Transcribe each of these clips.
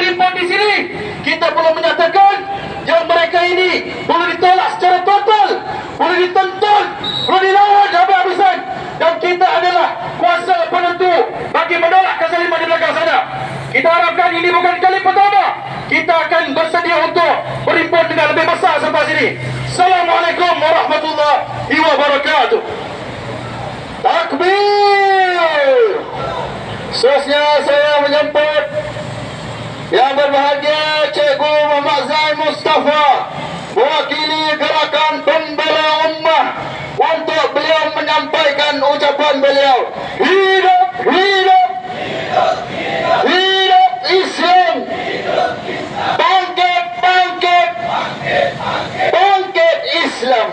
berimpun di sini, kita perlu menyatakan yang mereka ini perlu ditolak secara total, perlu dituntut, perlu dilawan habis-habisan, dan kita adalah kuasa penentu bagi menolak kezaliman di belakang sana. Kita harapkan ini bukan kali pertama. Kita akan bersedia untuk berimpun dengan lebih besar selepas ini. Assalamualaikum warahmatullahi wabarakatuh. Takbir. Seterusnya saya menyambut yang berbahagia Cikgu Muhammad Zain Mustafa, mewakili Gerakan Pembela Ummah, untuk beliau menyampaikan ucapan beliau. Hidup, hidup, hidup Islam. Bangkit, bangkit, bangkit Islam.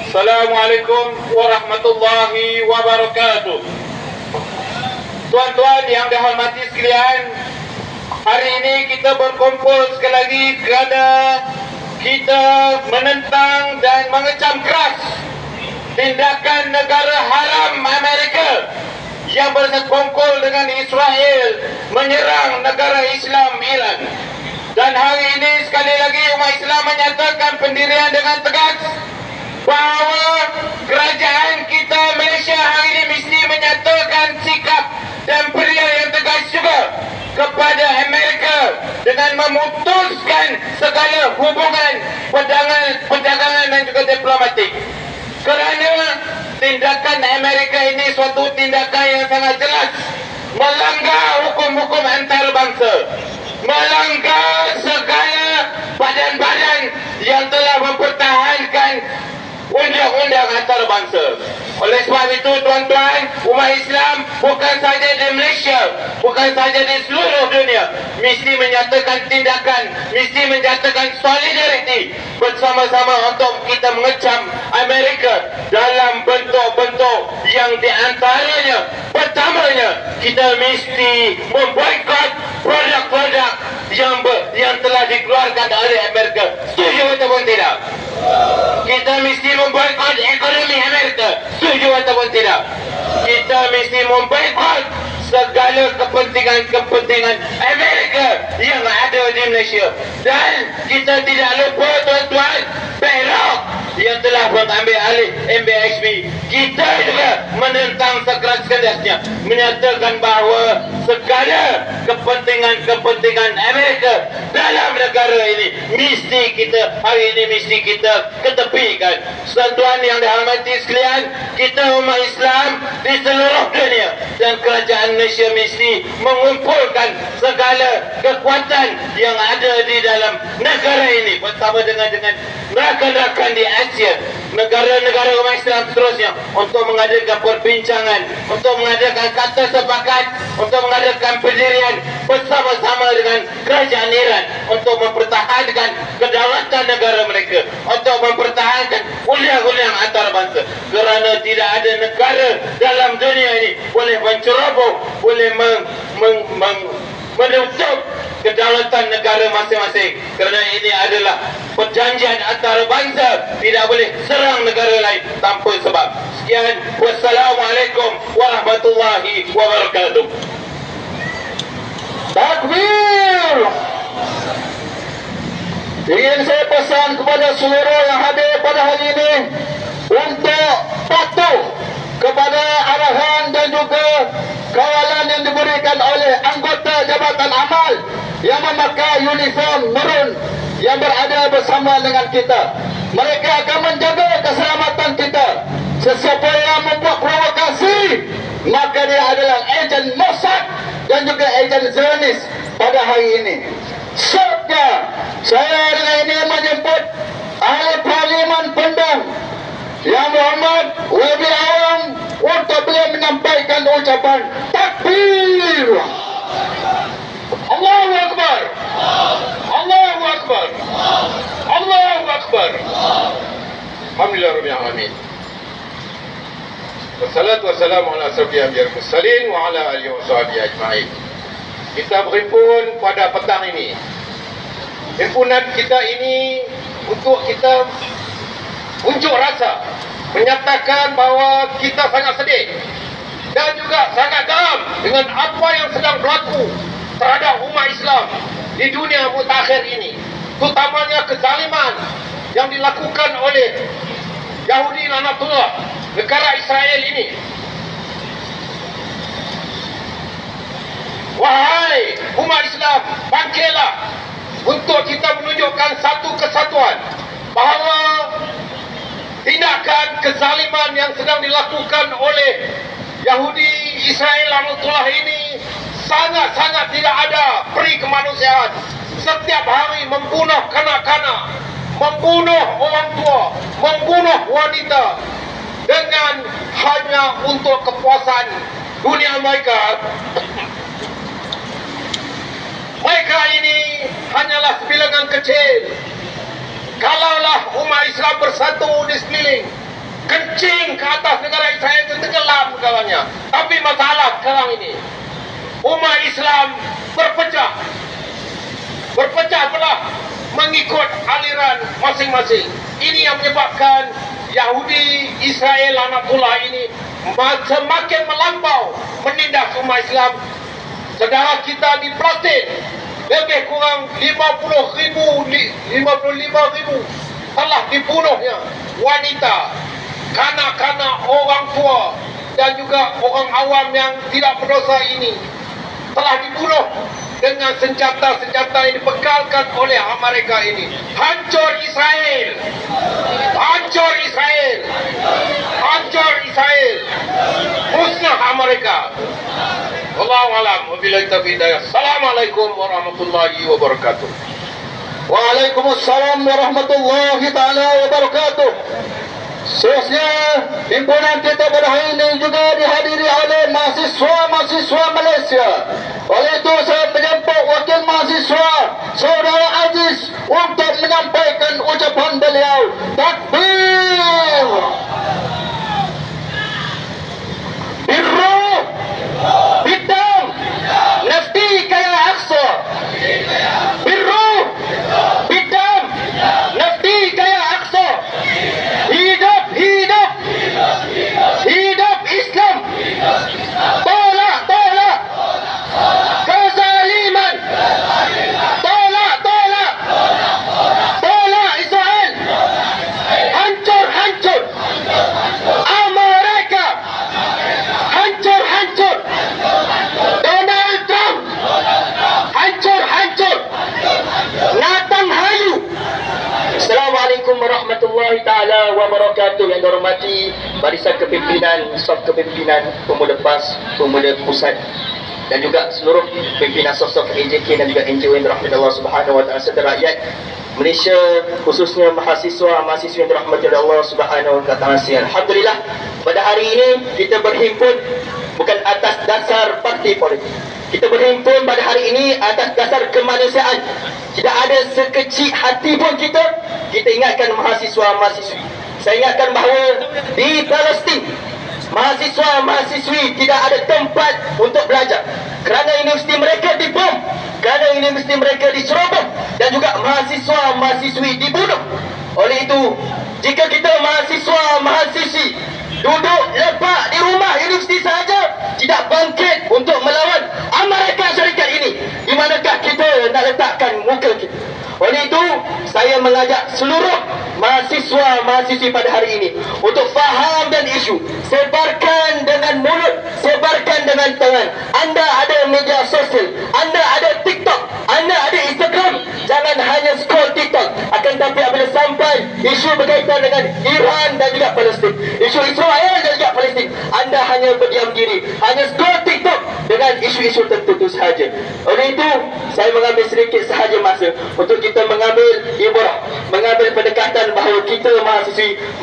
Assalamualaikum warahmatullahi wabarakatuh. Tuan-tuan yang dihormati sekalian, hari ini kita berkumpul sekali lagi kerana kita menentang dan mengecam keras tindakan negara haram Amerika yang bersekongkol dengan Israel menyerang negara Islam Iran. Dan hari ini sekali lagi umat Islam menyatakan pendirian dengan tegas bahawa kerajaan kita Malaysia hari ini mesti menyatakan sikap dan pilihan yang tegas juga kepada Amerika dengan memutuskan segala hubungan perdagangan dan juga diplomatik. Kerana tindakan Amerika ini suatu tindakan yang sangat jelas melanggar hukum-hukum antarabangsa, melanggar segala badan-badan yang telah mempertahankan undang-undang antarabangsa. Oleh sebab itu tuan-tuan, umat Islam bukan saja di Malaysia, bukan saja di seluruh dunia mesti menyatakan tindakan, mesti menyatakan solidariti bersama-sama untuk kita mengecam Amerika dalam bentuk-bentuk yang diantaranya, pertamanya kita mesti memboikot produk-produk yang telah dikeluarkan oleh Amerika. Setuju ataupun tidak? Kita mesti memboikot ekonomi Amerika. Setuju ataupun tidak? Kita mesti memboikot segala kepentingan Amerika yang ada di Malaysia. Dan kita tidak lupa tuan-tuan, Perak yang telah mengambil alih MBHB. Kita juga menentang sekeras-kerasnya, menyatakan bahawa segala kepentingan Amerika dalam negara ini mesti kita hari ini mesti kita ketepikan. Tuan-tuan yang dihormati sekalian, kita umat Islam di seluruh dunia dan kerajaan Malaysia mesti mengumpulkan segala kekuatan yang ada di dalam negara ini bersama dengan rakan-rakan di Asia, negara-negara umat Islam seterusnya, untuk mengadakan perbincangan, untuk mengadakan kata sepakat, untuk mengadakan pendirian bersama-sama dengan kerajaan Iran untuk mempertahankan kedaulatan negara mereka, untuk mempertahankan undang-undang antarabangsa. Kerana tidak ada negara dalam dunia ini boleh menceroboh, boleh menutup kedaulatan negara masing-masing. Kerana ini adalah perjanjian antarabangsa, tidak boleh serang negara lain tanpa sebab. Sekian, wassalamualaikum warahmatullahi wabarakatuh. Takbir. Ingin saya pesan kepada seluruh yang hadir pada hari ini untuk patuh kepada arahan dan juga kawalan yang diberikan oleh anggota Jabatan Amal yang memakai uniform merun yang berada bersama dengan kita. Mereka akan menjaga keselamatan kita. Sesiapa yang membuat provokasi, maka dia adalah ejen Mossad dan juga ejen Zionis pada hari ini. Sebabnya saya dengan ini menjemput ahli Parlimen Pendang Yang Muhammad Wabi Awam untuk beliau menyampaikan ucapan takbir. Allahu Akbar, Allahu Akbar, Allahu Akbar. Alhamdulillah Rabbil Alamin. Wassalatu wassalamu ala asyrafil anbiya'i wal mursalin wa ala alihi wa sahbihi ajma'in. Kita berhimpun pada petang ini. Himpunan kita ini untuk kita unjuk rasa, menyatakan bahawa kita sangat sedih dan juga sangat geram dengan apa yang sedang berlaku terhadap umat Islam di dunia mutakhir ini, terutamanya kezaliman yang dilakukan oleh Yahudi Lanatullah, negara Israel ini. Wahai umat Islam, bangkitlah untuk kita menunjukkan satu kesatuan bahawa tindakan kezaliman yang sedang dilakukan oleh Yahudi Israel Lanatullah ini sangat-sangat tidak ada peri kemanusiaan. Setiap hari membunuh kanak-kanak, membunuh orang tua, membunuh wanita dengan hanya untuk kepuasan dunia mereka. Mereka ini hanyalah sebilangan kecil. Kalaulah umat Islam bersatu di sekeliling, kencing ke atas negara Israel itu tenggelam kawannya. Tapi masalah sekarang ini, umat Islam berpecah belah mengikut aliran masing-masing. Ini yang menyebabkan Yahudi Israel Lanatullah ini semakin melampau menindas umat Islam. Saudara kita di Palestin, lebih kurang 55,000 telah dibunuhnya wanita, kanak-kanak, orang tua dan juga orang awam yang tidak berdosa ini telah dibunuh dengan senjata-senjata yang dibekalkan oleh Amerika ini. Hancur Israel! Hancur Israel! Hancur Israel! Musnah Amerika! Wallahu a'lam wabillahi taufiq. Assalamualaikum warahmatullahi wabarakatuh. Waalaikumsalam warahmatullahi taala wabarakatuh. Seterusnya, himpunan kita pada hari ini juga dihadiri oleh mahasiswa Malaysia. Oleh itu saya menjemput wakil mahasiswa Saudara Aziz untuk menyampaikan ucapan beliau. Takbir! Birruh! Bidam! Nafti kaya Aqsa! Birruh! Bidam! Nafti kaya Aqsa! Hidup! Hidup! Hidup Islam! Tolak! Tolak! Kezaliman! Tolak! Tolak! Tolak Israel! Hancur! Hancur! Amerika! Hancur! Hancur! Donald Trump! Hancur! Hancur! Natang Hayu! Assalamualaikum warahmatullahi taala wabarakatuh. Yang dihormati barisan kepimpinan, saf kepimpinan Pemuda PAS, Pemuda Pusat dan juga seluruh pimpinan saf-saf AJK dan juga NGO yang dirahmati Allah Subhanahu wa taala serta rakyat Malaysia, khususnya mahasiswa-mahasiswa yang dirahmati Allah Subhanahu wa taala. Alhamdulillah, pada hari ini kita berhimpun bukan atas dasar parti politik. Kita berhimpun pada hari ini atas dasar kemanusiaan. Tidak ada sekecil hati pun kita ingatkan mahasiswa-mahasiswi. Saya ingatkan bahawa di Palestin, mahasiswa-mahasiswi tidak ada tempat untuk belajar kerana universiti mereka dibom, kerana universiti mereka diceroboh dan juga mahasiswa-mahasiswi dibunuh. Oleh itu, jika kita mahasiswa-mahasiswi duduk lepak di rumah universiti sahaja, tidak bangkit untuk melawan Amerika Syarikat ini, di manakah kita nak letakkan muka kita? Oleh itu, saya mengajak seluruh mahasiswa-mahasiswi pada hari ini untuk faham dan isu. Sebarkan dengan mulut, sebarkan dengan tangan. Anda ada media sosial, Anda ada TikTok, Anda ada Instagram. Jangan hanya scroll TikTok, akan tapi apabila sampai isu berkaitan dengan Iran dan juga Palestin, isu Israel dan juga Palestin, Anda hanya berdiam diri, hanya scroll TikTok dengan isu-isu tertentu sahaja. Oleh itu, saya mengambil sedikit sahaja masa untuk kita mengambil ibrah, mengambil pendekatan bahawa kita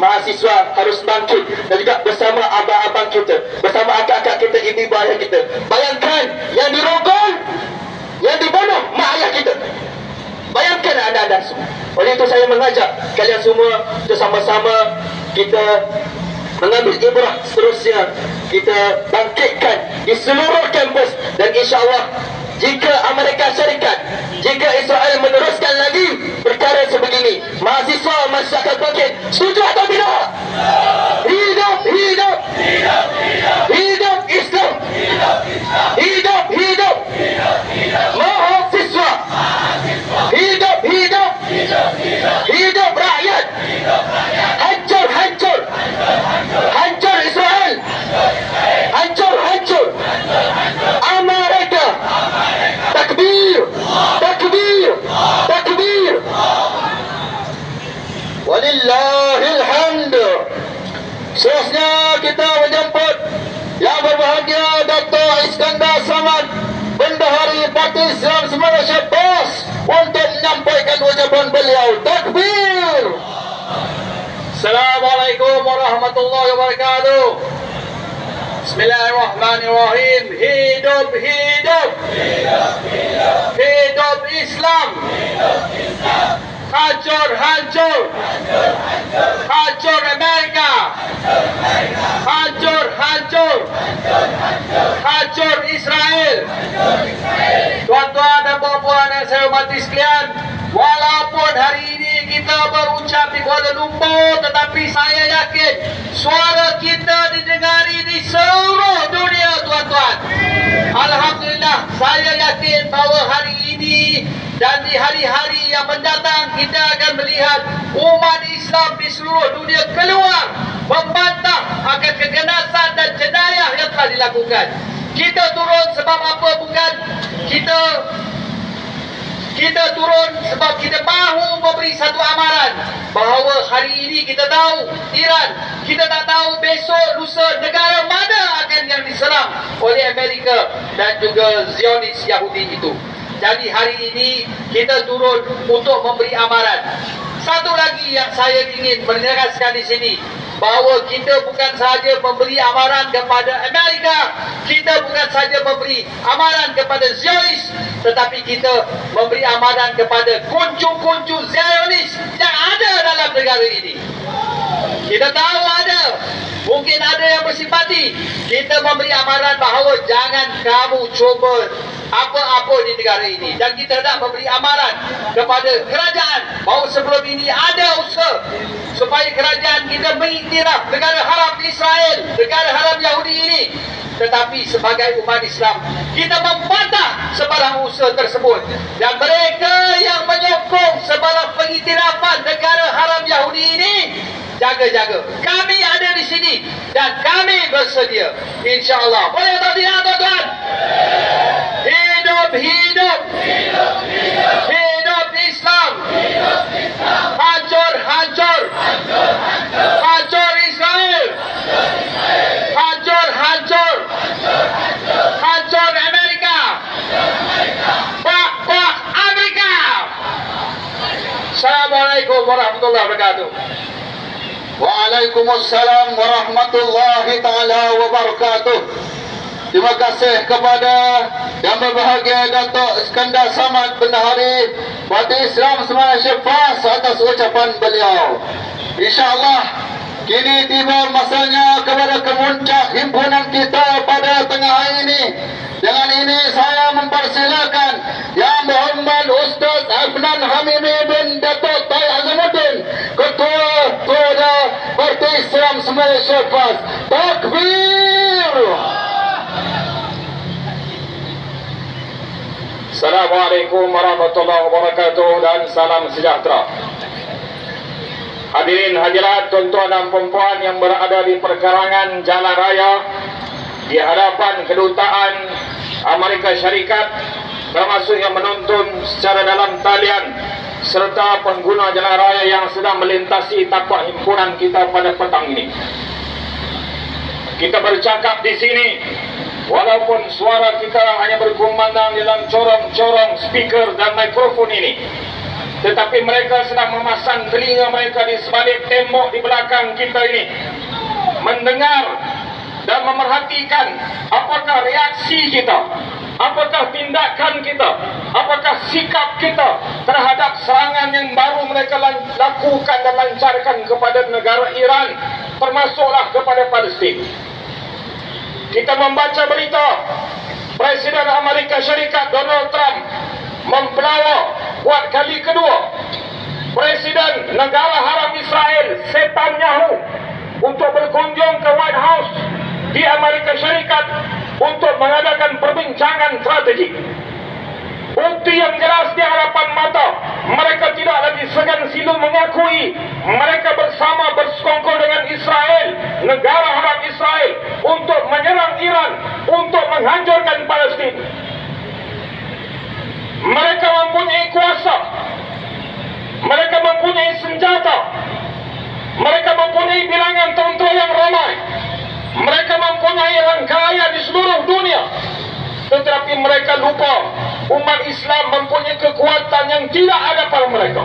mahasiswa harus bangkit dan juga bersama abang-abang kita, bersama akak-akak kita, ibu ayah kita. Bayangkan yang dirogol, yang dibunuh mak ayah kita. Bayangkan anda semua. Oleh itu saya mengajak kalian semua untuk sama-sama kita mengambil ibrah, seterusnya kita bangkitkan di seluruh kampus. Dan insya-Allah, jika Amerika Syarikat, jika Israel meneruskan lagi perkara sebegini, mahasiswa masyarakat bangkit. Setuju atau tidak? Hidup, hidup, hidup, hidup, hidup Islam. Samad Bendahari Parti Islam Malaysia PAS untuk menyampaikan ucapan beliau. Takbir. Assalamualaikum warahmatullahi wabarakatuh. Bismillahirrahmanirrahim. Hidup, hidup. Hidup Islam. Hancur, hancur. Hancur Amerika. Hancur, hancur. Hancur Israel. Tuan-tuan dan puan-puan yang saya hormati sekalian, walaupun hari ini kita berucap di Kuala Lumpur, tetapi saya yakin suara kita didengari di seluruh dunia, tuan-tuan. Alhamdulillah, saya yakin bahawa hari ini dan di hari-hari yang mendatang kita akan melihat umat Islam di seluruh dunia keluar membantah akan keganasan dan jenayah yang telah dilakukan. Kita turun sebab apa? Bukan kita turun sebab kita mahu memberi satu amaran bahawa hari ini kita tahu Iran, kita tak tahu besok lusa negara mana akan yang diserang oleh Amerika dan juga Zionis Yahudi itu. Jadi hari ini kita turun untuk memberi amaran. Satu lagi yang saya ingin menegaskan di sini, bahawa kita bukan sahaja memberi amaran kepada Amerika, kita bukan sahaja memberi amaran kepada Zionis, tetapi kita memberi amaran kepada kuncu-kuncu Zionis yang ada dalam negara ini. Kita tahu ada, mungkin ada yang bersimpati. Kita memberi amaran bahawa jangan kamu cuba apa-apa di negara ini. Dan kita nak memberi amaran kepada kerajaan bahawa sebelum ini ada usaha supaya kerajaan kita mengiktiraf negara haram Israel, negara haram Yahudi ini. Tetapi sebagai umat Islam, kita membantah sebarang usaha tersebut. Dan mereka yang menyokong sebarang pengiktirafan negara haram Yahudi ini, jaga-jaga. Kami ada di sini dan kami bersedia. InsyaAllah. Boleh atau tidak, tuan-tuan? Hidup, hidup. Hidup Islam. Hancur, hancur. Hancur Israel. Hancur, hancur. Hancur Amerika. Bak Amerika. Assalamualaikum warahmatullahi wabarakatuh. Waalaikumsalam warahmatullahi ta'ala wabarakatuh. Terima kasih kepada Yang Berbahagia Datuk Iskandar Samad Bendahari Parti Islam Malaysia PAS atas ucapan beliau. InsyaAllah kini tiba masanya kepada kemuncak himpunan kita pada tengah hari ini. Dengan ini saya mempersilakan Yang Berhormat Ustaz Afnan Hamimi bin Datuk Tai Azamuddin, Ketua Parti Islam Malaysia PAS. Takbir. Assalamualaikum warahmatullahi wabarakatuh dan salam sejahtera. Hadirin hadirat, tuan-tuan dan puan-puan yang berada di perkarangan jalan raya di hadapan kedutaan Amerika Syarikat, termasuk yang menonton secara dalam talian serta pengguna jalan raya yang sedang melintasi tapak himpunan kita pada petang ini. Kita bercakap di sini walaupun suara kita hanya berkumandang dalam corong-corong speaker dan mikrofon ini, tetapi mereka sedang memasang telinga mereka di sebalik tembok di belakang kita ini, mendengar dan memerhatikan apakah reaksi kita, apakah tindakan kita, apakah sikap kita terhadap serangan yang baru mereka lakukan dan lancarkan kepada negara Iran, termasuklah kepada Palestin. Kita membaca berita Presiden Amerika Syarikat Donald Trump mempelawak buat kali kedua Presiden negara haram Israel Netanyahu untuk berkunjung ke White House di Amerika Syarikat untuk mengadakan perbincangan strategik. Bukti yang jelas di hadapan mata, mereka tidak lagi segan silu mengakui mereka bersama bersekongkol dengan Israel, negara haram Israel, untuk menyerang Iran, untuk menghancurkan Palestin. Mereka mempunyai kuasa, mereka mempunyai senjata, mereka mempunyai bilangan tentera yang ramai, mereka mempunyai rangkaian di seluruh dunia. tetapi mereka lupa umat Islam mempunyai kekuatan yang tidak ada pada mereka.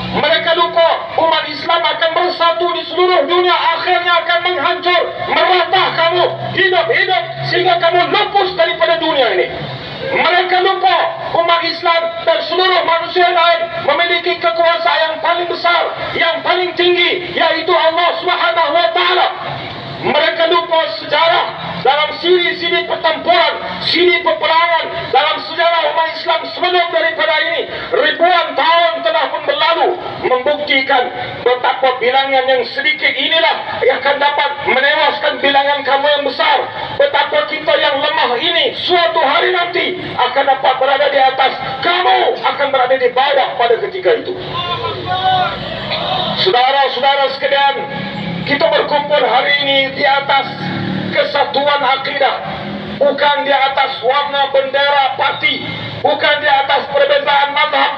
Mereka lupa umat Islam akan bersatu di seluruh dunia, akhirnya akan menghancur, meratah kamu hidup-hidup sehingga kamu lupus daripada dunia ini. Mereka lupa umat Islam dan seluruh manusia lain memiliki kekuasaan yang paling besar, yang paling tinggi, yaitu Allah Subhanahu wa Ta'ala. Mereka lupa sejarah dalam siri-siri pertempuran, siri peperangan dalam sejarah umat Islam sebelum daripada ini. Ribuan tahun telah pun berlalu, membuktikan betapa bilangan yang sedikit inilah yang akan dapat menewaskan bilangan kamu yang besar. Betapa kita yang lemah ini suatu hari nanti akan dapat berada di atas, kamu akan berada di bawah pada ketika itu. Saudara-saudara sekalian, kita berkumpul hari ini di atas kesatuan akidah, bukan di atas warna bendera parti, bukan di atas perbezaan mazhab.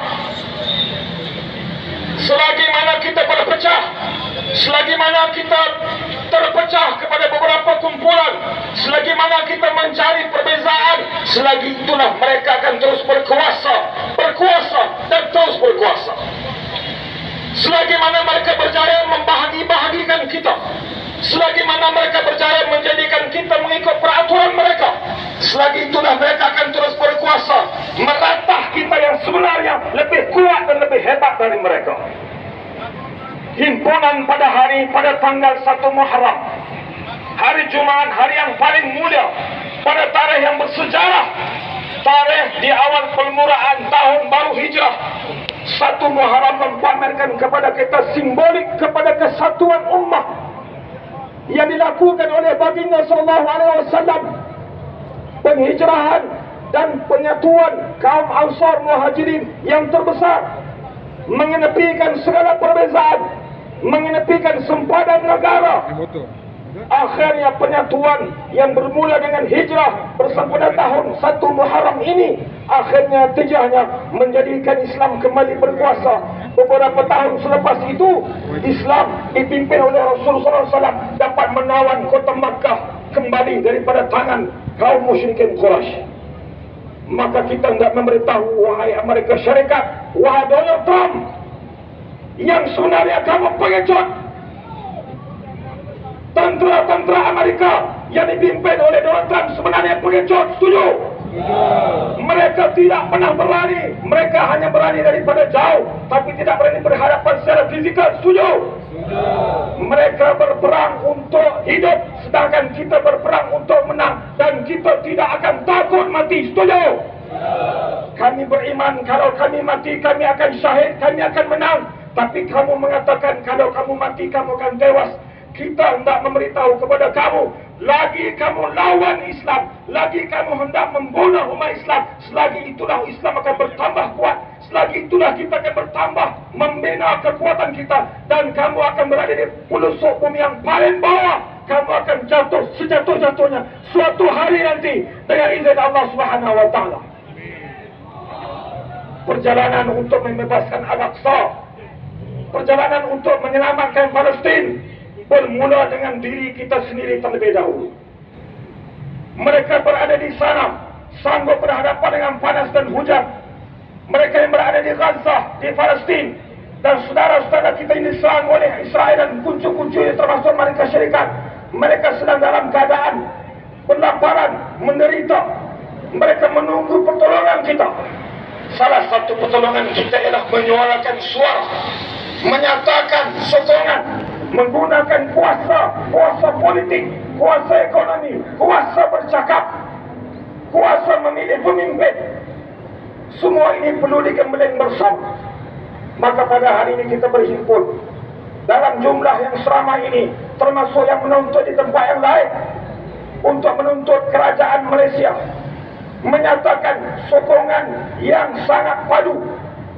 Selagi mana kita berpecah, selagi mana kita terpecah kepada beberapa kumpulan, selagi mana kita mencari perbezaan, selagi itulah mereka akan terus berkuasa dan terus berkuasa. Selagi mana mereka berjaya membahagi-bahagikan kita, selagi mana mereka berjaya menjadikan kita mengikut peraturan mereka, selagi itulah mereka akan terus berkuasa, meratah kita yang sebenarnya lebih kuat dan lebih hebat dari mereka. Himpunan pada tanggal 1 Muharram, hari Jumaat, hari yang paling mulia, pada tarikh yang bersejarah, tarikh di awal permulaan tahun baru Hijrah. 1 Muharram mempamerkan kepada kita simbolik kepada kesatuan ummah yang dilakukan oleh baginda sallallahu alaihi wasallam, penghijrahan dan penyatuan kaum Ansar Muhajirin yang terbesar, mengenepikan segala perbezaan, mengenepikan sempadan negara. Akhirnya penyatuan yang bermula dengan hijrah bersempena tahun 1 Muharram ini, akhirnya tejahnya menjadikan Islam kembali berkuasa. Beberapa tahun selepas itu, Islam dipimpin oleh Rasulullah SAW dapat menawan kota Makkah kembali daripada tangan kaum musyrikin Quraisy. Maka kita hendak memberitahu, wahai Amerika Syarikat, wahai Donald Trump, yang sebenarnya kamu pengecut. Tentera-tentera Amerika yang dipimpin oleh Donald Trump sebenarnya pengecut, setuju? Mereka tidak pernah berani. Mereka hanya berani daripada jauh, tapi tidak berani berhadapan secara fizikal, setuju? Mereka berperang untuk hidup, sedangkan kita berperang untuk menang, dan kita tidak akan takut mati, setuju? Kami beriman kalau kami mati kami akan syahid, kami akan menang. Tapi kamu mengatakan kalau kamu mati kamu akan tewas. Kita hendak memberitahu kepada kamu, lagi kamu lawan Islam, lagi kamu hendak membunuh umat Islam, selagi itulah Islam akan bertambah kuat, selagi itulah kita akan bertambah membina kekuatan kita, dan kamu akan berada di pelusuk bumi yang paling bawah. Kamu akan jatuh sejatuh-jatuhnya suatu hari nanti dengan izin Allah Subhanahu wa Ta'ala. Perjalanan untuk membebaskan Al-Aqsa, perjalanan untuk menyelamatkan Palestin, bermula dengan diri kita sendiri terlebih dahulu. Mereka berada di sana, sanggup berhadapan dengan panas dan hujan. Mereka yang berada di Gaza, di Palestin, dan saudara-saudara kita ini diserang oleh Israel dan kuncu-kuncunya termasuk Amerika Syarikat. Mereka sedang dalam keadaan berlaparan, menderita. Mereka menunggu pertolongan kita. Salah satu pertolongan kita ialah menyuarakan suara, menyatakan sokongan, menggunakan kuasa politik, kuasa ekonomi, kuasa bercakap, kuasa memilih pemimpin. Semua ini perlu dikembalikan bersama. Maka pada hari ini kita berhimpun dalam jumlah yang seramai ini, termasuk yang menuntut di tempat yang lain, untuk menuntut kerajaan Malaysia menyatakan sokongan yang sangat padu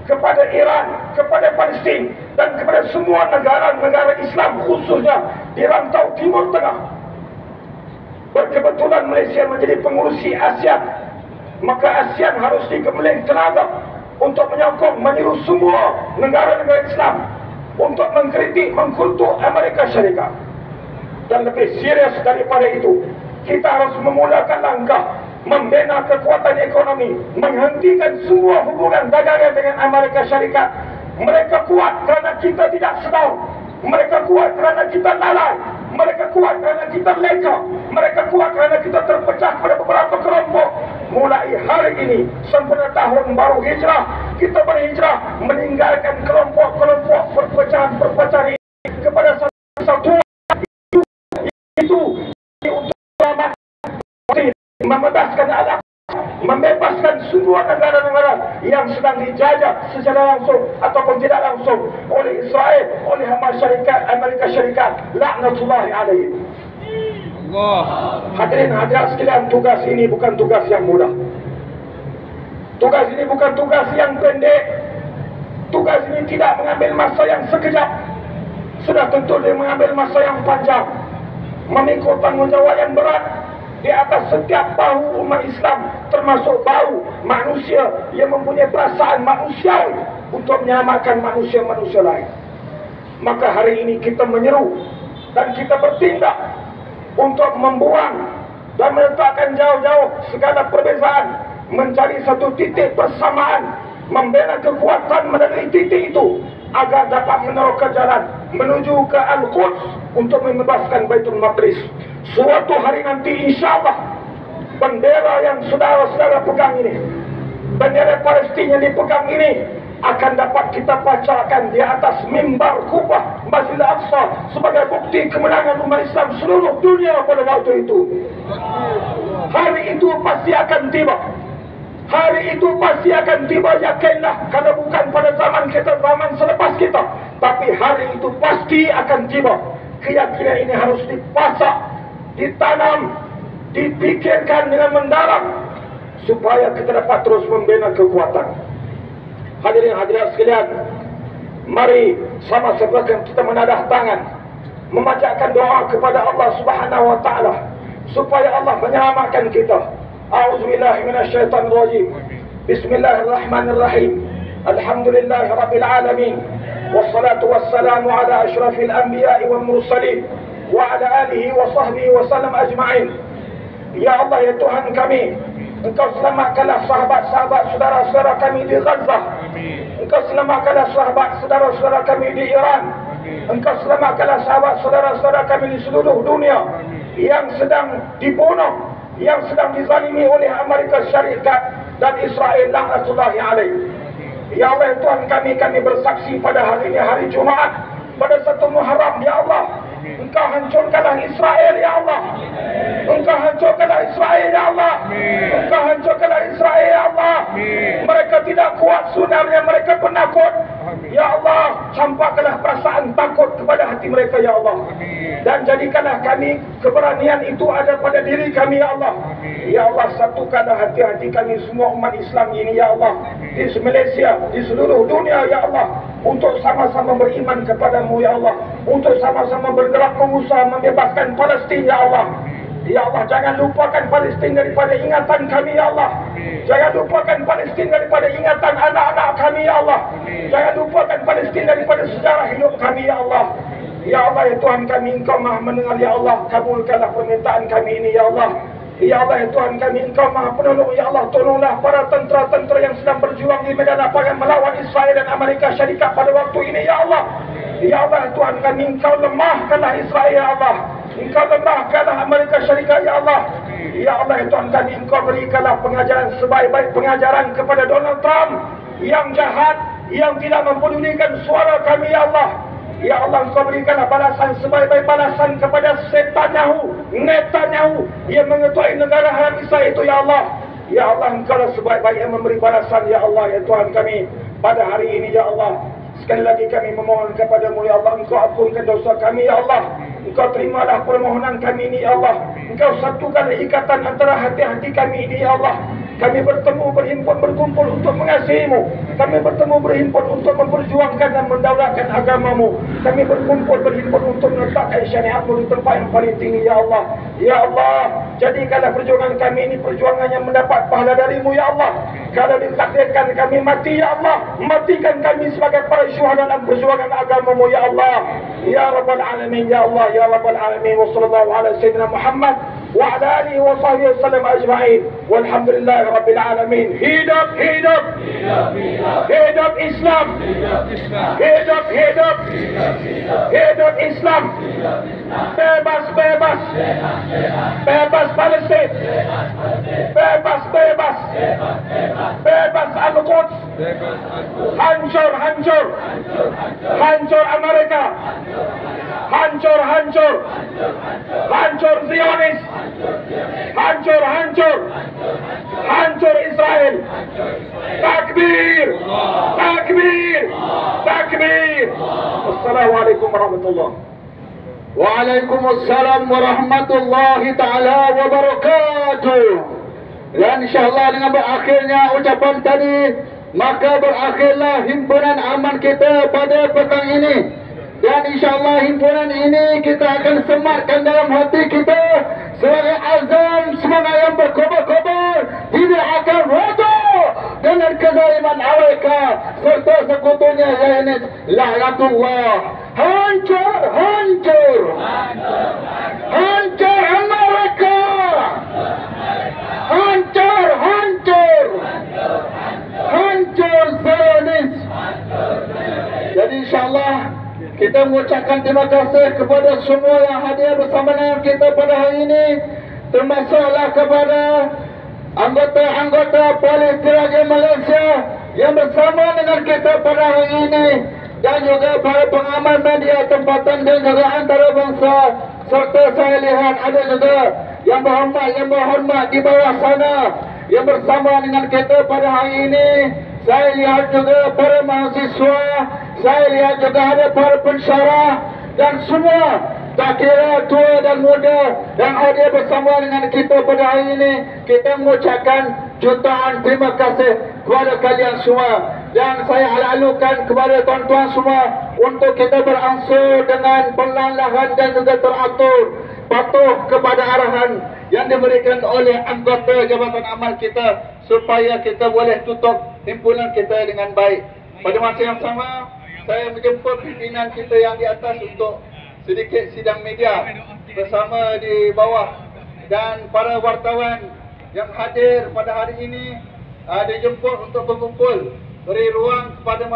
kepada Iran, kepada Palestin, dan kepada semua negara-negara Islam, khususnya di rantau Timur Tengah. Berkebetulan Malaysia menjadi pengurusi ASEAN, maka ASEAN harus dikembalikan tenaga untuk menyokong, menyeru semua negara-negara Islam untuk mengkritik, mengkutuk Amerika Syarikat. Dan lebih serius daripada itu, kita harus memulakan langkah membina kekuatan ekonomi, menghentikan semua hubungan dagangan dengan Amerika Syarikat. Mereka kuat kerana kita tidak sedar. Mereka kuat kerana kita lalai. Mereka kuat kerana kita leka. Mereka kuat kerana kita terpecah pada beberapa kelompok. Mulai hari ini, sempena tahun baru hijrah, kita berhijrah meninggalkan kelompok-kelompok perpecahan-perpecahan ini kepada satu satuan itu untuk membebaskan alam, membebaskan semua negara-negara yang sedang dijajah secara langsung ataupun tidak langsung oleh Israel, oleh Amerika Syarikat, laknatullahi alaihi. Hadirin hadirat sekalian, tugas ini bukan tugas yang mudah. Tugas ini bukan tugas yang pendek. Tugas ini tidak mengambil masa yang sekejap. Sudah tentu dia mengambil masa yang panjang, memikul tanggungjawab yang berat di atas setiap bahu umat Islam, termasuk bahu manusia yang mempunyai perasaan manusiawi untuk menyelamatkan manusia-manusia lain. Maka hari ini kita menyeru dan kita bertindak untuk membuang dan meletakkan jauh-jauh segala perbezaan, mencari satu titik persamaan, membina kekuatan melalui titik itu agar dapat meneroka jalan menuju ke Al-Quds untuk membebaskan Baitul Maqdis. Suatu hari nanti insyaAllah bendera yang saudara-saudara pegang ini, bendera Palestin yang dipegang ini akan dapat kita bacakan di atas mimbar Kubah Masjidil Aqsa sebagai bukti kemenangan umat Islam seluruh dunia pada waktu itu. Hari itu pasti akan tiba. Hari itu pasti akan tiba, yakinlah. Kalau bukan pada zaman kita, zaman selepas kita, tapi hari itu pasti akan tiba. Keyakinan ini harus dipasak, ditanam, dipikirkan dengan mendalam supaya kita dapat terus membina kekuatan. Hadirin hadirat sekalian, mari sama-sama kita menadah tangan, memanjatkan doa kepada Allah Subhanahu wa taala supaya Allah menyelamatkan kita. A'udzubillahi minasyaitonir rajim. Bismillahirrahmanirrahim. Alhamdulillahirabbil alamin. Wassalatu wassalamu ala asyrafil anbiya'i wal mursalin wa ala alihi wa sahbihi wa sallam ajma'in. Ya Allah, ya Tuhan kami, Engkau selamatkanlah sahabat-sahabat saudara-saudara kami di Gaza. Engkau selamatkanlah sahabat saudara-saudara kami di Iran. Engkau selamatkanlah sahabat saudara-saudara kami di seluruh dunia yang sedang dibunuh, yang sedang dizalimi oleh Amerika Syarikat dan Israel, laknatullahi alaihi. Ya Allah, ya Tuhan kami bersaksi pada hari ini, hari Jumaat, pada 1 Muharram, ya Allah, Engkau hancurkanlah Israel, ya Allah. Engkau hancurkanlah Israel, ya Allah. Engkau hancurkanlah Israel, ya Allah. Mereka tidak kuat, sebenarnya mereka penakut. Ya Allah, campakkanlah perasaan takut kepada hati mereka, ya Allah. Dan jadikanlah kami, keberanian itu ada pada diri kami, ya Allah. Ya Allah, satukanlah hati-hati kami semua umat Islam ini, ya Allah, di Malaysia, di seluruh dunia, ya Allah, untuk sama-sama beriman kepadamu, ya Allah, untuk sama-sama bergerak mengusaha membebaskan Palestin, ya Allah. Ya Allah, jangan lupakan Palestin daripada ingatan kami, ya Allah. Jangan lupakan Palestin daripada ingatan anak-anak kami, ya Allah. Jangan lupakan Palestin daripada sejarah hidup kami, ya Allah. Ya Allah, ya Tuhan kami, Engkau Maha mendengar, ya Allah. Kabulkanlah permintaan kami ini, ya Allah. Ya Allah, ya Tuhan kami, Engkau Maha penolong, ya Allah. Tolonglah para tentera-tentera yang sedang berjuang di medan lapangan melawan Israel dan Amerika Syarikat pada waktu ini, ya Allah. Ya Allah, ya Tuhan kami, Engkau lemahkanlah Israel, ya Allah. Engkau lemahkanlah Amerika Syarikat, ya Allah. Ya Allah, ya Tuhan kami, Engkau berikanlah pengajaran sebaik-baik pengajaran kepada Donald Trump yang jahat, yang tidak mempedulikan suara kami, ya Allah. Ya Allah, Engkau berikanlah balasan sebaik-baik balasan kepada Netanyahu yang mengetuai negara haram Israel itu, ya Allah. Ya Allah, Engkau lah sebaik-baik yang memberi balasan, ya Allah, ya Tuhan kami, pada hari ini, ya Allah. Sekali lagi kami memohon kepadamu, ya Allah, Engkau ampunkan dosa kami, ya Allah. Engkau terimalah permohonan kami ini, ya Allah. Engkau satukan ikatan antara hati-hati kami ini, ya Allah. Kami bertemu, berhimpun, berkumpul untuk mengasihimu. Kami bertemu, berhimpun untuk memperjuangkan dan mendaulatkan agamamu. Kami berkumpul, berhimpun untuk meletakkan syariatmu di tempat yang paling tinggi, ya Allah. Ya Allah, jadikanlah perjuangan kami ini perjuangan yang mendapat pahala darimu, ya Allah. Kalau ditakdirkan kami mati, ya Allah, matikan kami sebagai para syuhada dalam perjuangan agama-Mu, ya Allah. Ya Rabbal Alamin, ya Allah, ya Rabbal Alamin. Wa sallallahu ala sayyidina Muhammad wa ala alihi wa sahbihi wasallam ajma'in. Walhamdulillahi Rabbil Alamin. Hidup, hidup, hidup Islam, hidup, hidup, hidup Islam. Bebas, bebas, bebas Palestin, bebas, bebas, bebas Al-Quds, hancur, hancur, hancur Amerika, hancur, hancur, hancur Zionis, hancur, hancur, hancur Israel. Takbir, takbir, takbir. Assalamualaikum warahmatullahi wabarakatuh. Waalaikumsalam warahmatullahi ta'ala wabarakatuh. Dan insyaAllah dengan berakhirnya ucapan tadi, maka berakhirlah himpunan aman kita pada petang ini. Dan insyaAllah himpunan ini kita akan sematkan dalam hati kita sebagai azam semangat yang berkobar-kobar, tidak akan roboh dengan kezaliman Amerika serta sekutunya Zionis laknatullah. Hancur, hancur, hancur Amerika, hancur, hancur, hancur Zionis. Jadi insyaAllah kita mengucapkan terima kasih kepada semua yang hadir bersama dengan kita pada hari ini, termasuklah kepada anggota-anggota Polis Diraja Malaysia yang bersama dengan kita pada hari ini, dan juga para pengamal media tempatan dan juga antarabangsa, serta saya lihat ada juga yang berhormat di bawah sana yang bersama dengan kita pada hari ini. Saya lihat juga para mahasiswa, saya lihat juga ada para pensyarah dan semua, tak kira tua dan muda yang hadir bersama dengan kita pada hari ini. Kita mengucapkan jutaan terima kasih kepada kalian semua, dan saya ala-alukan kepada tuan-tuan semua untuk kita berangsur dengan perlahan-lahan dan juga teratur, patuh kepada arahan yang diberikan oleh anggota Jabatan Amal kita, supaya kita boleh tutup himpunan kita dengan baik. Pada masa yang sama, saya menjemput pimpinan kita yang di atas untuk sedikit sidang media bersama di bawah, dan para wartawan yang hadir pada hari ini dijemput untuk berkumpul, beri ruang kepada